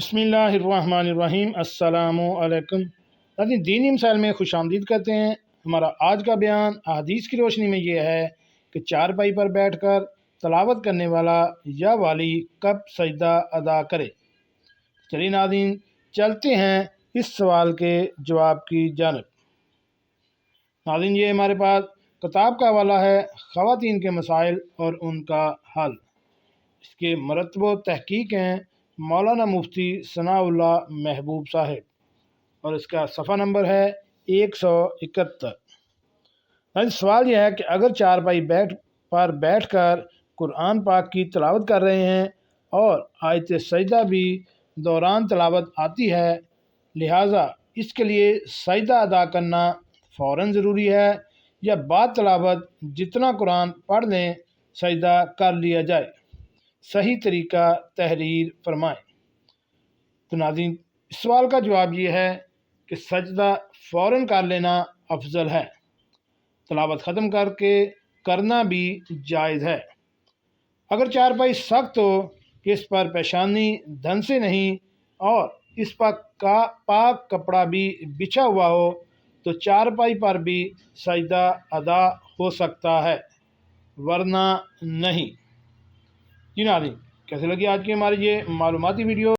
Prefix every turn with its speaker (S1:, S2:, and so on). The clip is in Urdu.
S1: بسم اللہ الرحمن الرحیم۔ السلام علیکم ناظرین، دینی مسائل میں خوش آمدید کرتے ہیں۔ ہمارا آج کا بیان احادیث کی روشنی میں یہ ہے کہ چارپائی پر بیٹھ کر تلاوت کرنے والا یا والی کب سجدہ ادا کرے۔ چلیے ناظرین، چلتے ہیں اس سوال کے جواب کی جانب۔ ناظرین، یہ ہمارے پاس کتاب کا حوالہ ہے، خواتین کے مسائل اور ان کا حل۔ اس کے مرتب و تحقیق ہیں مولانا مفتی ثناء اللہ محبوب صاحب، اور اس کا صفحہ نمبر ہے 171۔ سوال یہ ہے کہ اگر چارپائی پر بیٹھ کر قرآن پاک کی تلاوت کر رہے ہیں اور آیت سجدہ بھی دوران تلاوت آتی ہے، لہٰذا اس کے لیے سجدہ ادا کرنا فوراً ضروری ہے یا بعد تلاوت جتنا قرآن پڑھ لیں سجدہ کر لیا جائے؟ صحیح طریقہ تحریر فرمائیں۔ تو ناظرین، اس سوال کا جواب یہ ہے کہ سجدہ فوراً کر لینا افضل ہے، تلاوت ختم کر کے کرنا بھی جائز ہے۔ اگر چارپائی سخت ہو کہ اس پر پیشانی دھن سے نہیں اور اس پر پاک کپڑا بھی بچھا ہوا ہو تو چارپائی پر بھی سجدہ ادا ہو سکتا ہے، ورنہ نہیں۔ جی ناظرین، کیسے لگی آج کی ہماری یہ معلوماتی ویڈیو؟